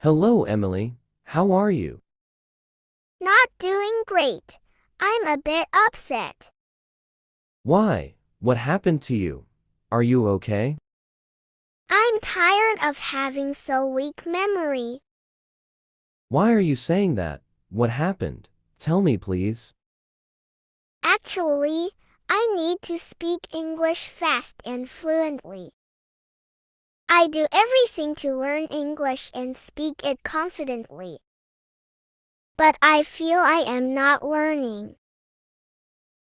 Hello, Emily. How are you? Not doing great. I'm a bit upset. Why? What happened to you? Are you okay? I'm tired of having so weak memory. Why are you saying that? What happened? Tell me, please. Actually, I need to speak English fast and fluently. I do everything to learn English and speak it confidently. But I feel I am not learning.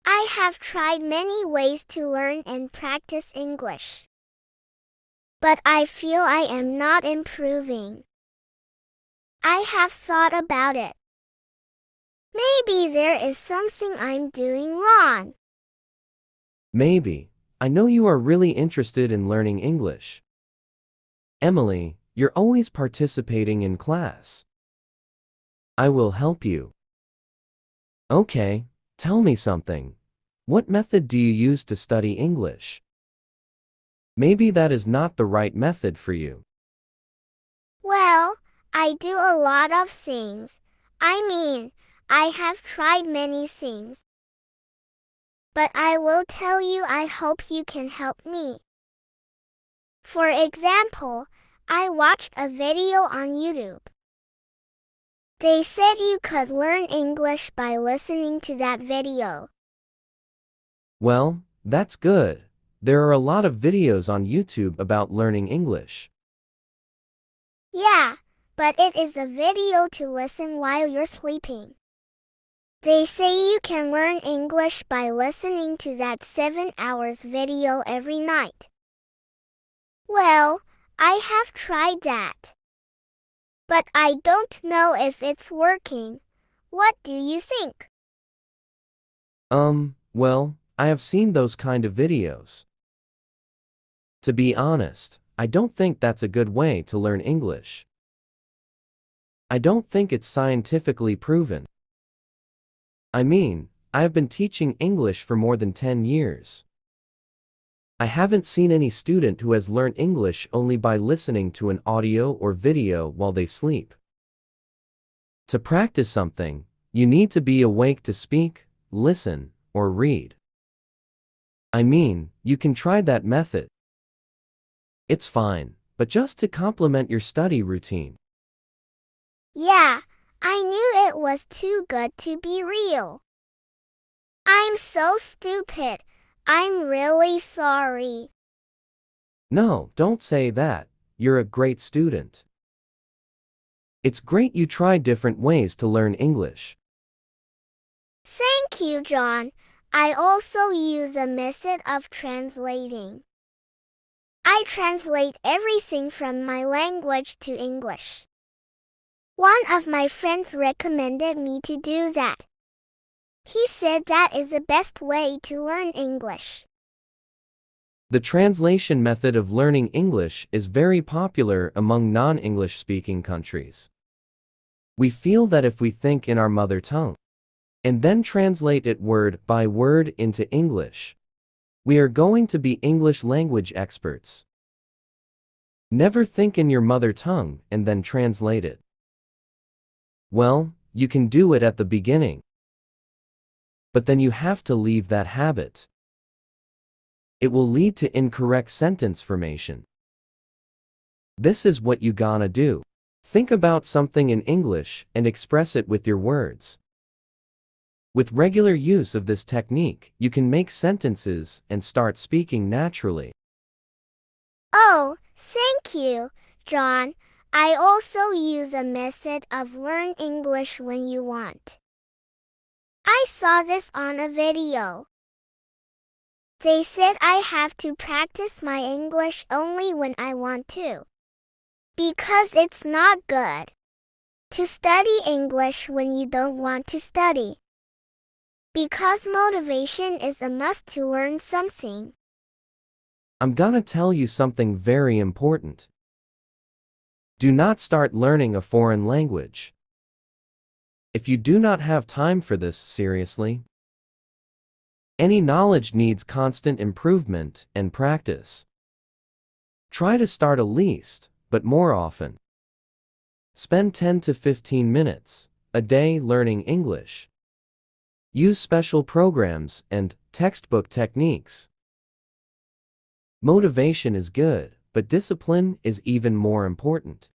I have tried many ways to learn and practice English. But I feel I am not improving. I have thought about it. Maybe there is something I'm doing wrong. Maybe. I know you are really interested in learning English. Emily, you're always participating in class. I will help you. Okay, tell me something. What method do you use to study English? Maybe that is not the right method for you. Well, I do a lot of things. I have tried many things. But I will tell you, I hope you can help me. For example, I watched a video on YouTube. They said you could learn English by listening to that video. Well, that's good. There are a lot of videos on YouTube about learning English. Yeah, but it is a video to listen while you're sleeping. They say you can learn English by listening to that 7 hours video every night. Well, I have tried that. But I don't know if it's working. What do you think? Well, I have seen those kind of videos. To be honest, I don't think that's a good way to learn English. I don't think it's scientifically proven. I have been teaching English for more than 10 years. I haven't seen any student who has learned English only by listening to an audio or video while they sleep. To practice something, you need to be awake to speak, listen, or read. You can try that method. It's fine, but just to complement your study routine. Yeah, I knew it was too good to be real. I'm so stupid. I'm really sorry. No, don't say that. You're a great student. It's great you tried different ways to learn English. Thank you, John. I also use a method of translating. I translate everything from my language to English. One of my friends recommended me to do that. He said that is the best way to learn English. The translation method of learning English is very popular among non-English speaking countries. We feel that if we think in our mother tongue and then translate it word by word into English, we are going to be English language experts. Never think in your mother tongue and then translate it. Well, you can do it at the beginning, but then you have to leave that habit. It will lead to incorrect sentence formation. This is what you gonna do. Think about something in English and express it with your words. With regular use of this technique, you can make sentences and start speaking naturally. Oh, thank you, John. I also use a method of learn English when you want. I saw this on a video. They said I have to practice my English only when I want to. Because it's not good to study English when you don't want to study. Because motivation is a must to learn something. I'm gonna tell you something very important. Do not start learning a foreign language if you do not have time for this seriously. Any knowledge needs constant improvement and practice. Try to start at least, but more often. Spend 10 to 15 minutes a day learning English. Use special programs and textbook techniques. Motivation is good, but discipline is even more important.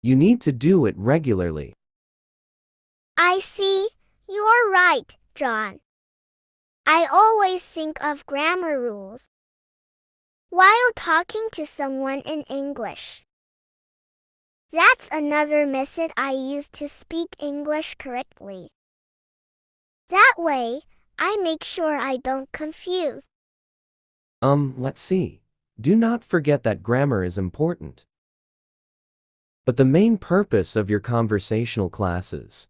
You need to do it regularly. I see. You're right, John. I always think of grammar rules while talking to someone in English. That's another method I use to speak English correctly. That way, I make sure I don't confuse. Let's see. Do not forget that grammar is important. But the main purpose of your conversational classes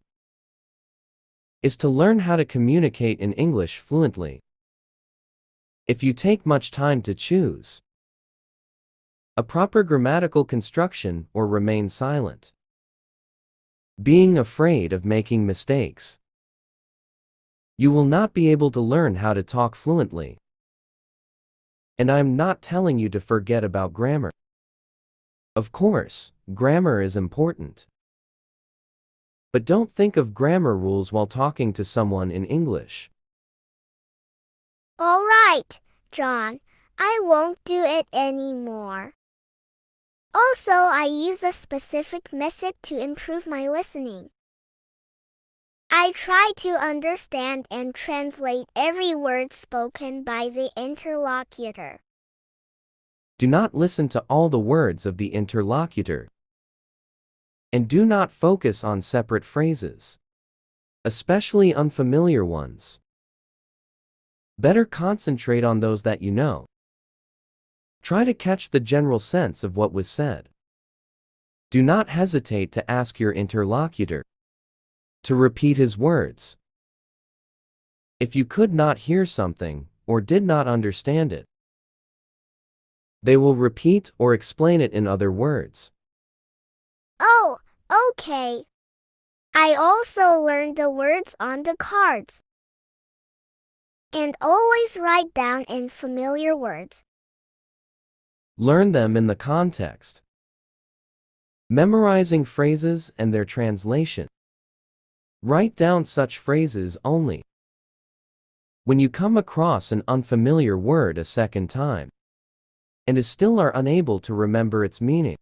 is to learn how to communicate in English fluently. If you take much time to choose a proper grammatical construction or remain silent, being afraid of making mistakes, you will not be able to learn how to talk fluently. And I'm not telling you to forget about grammar. Of course, grammar is important. But don't think of grammar rules while talking to someone in English. All right, John. I won't do it anymore. Also, I use a specific method to improve my listening. I try to understand and translate every word spoken by the interlocutor. Do not listen to all the words of the interlocutor. And do not focus on separate phrases, especially unfamiliar ones. Better concentrate on those that you know. Try to catch the general sense of what was said. Do not hesitate to ask your interlocutor to repeat his words. If you could not hear something or did not understand it, they will repeat or explain it in other words. Oh, okay. I also learned the words on the cards. And always write down in familiar words. Learn them in the context, memorizing phrases and their translation. Write down such phrases only when you come across an unfamiliar word a second time and still are unable to remember its meaning.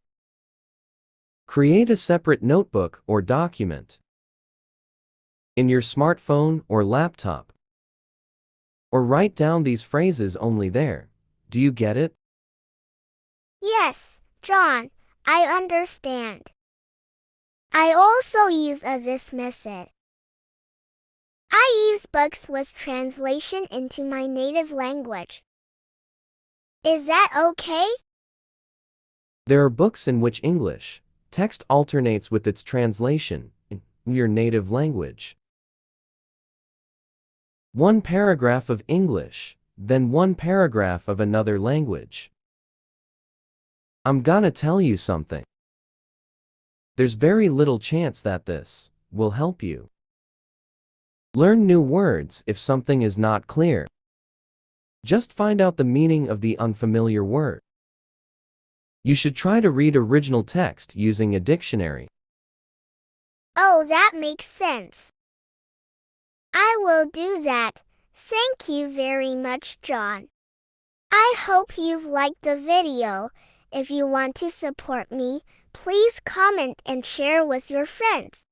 Create a separate notebook or document in your smartphone or laptop, or write down these phrases only there. Do you get it? Yes, John, I understand. I also use this method. I use books with translation into my native language. Is that okay? There are books in which English text alternates with its translation in your native language. One paragraph of English, then one paragraph of another language. I'm gonna tell you something. There's very little chance that this will help you learn new words if something is not clear. Just find out the meaning of the unfamiliar word. You should try to read original text using a dictionary. Oh, that makes sense. I will do that. Thank you very much, John. I hope you've liked the video. If you want to support me, please comment and share with your friends.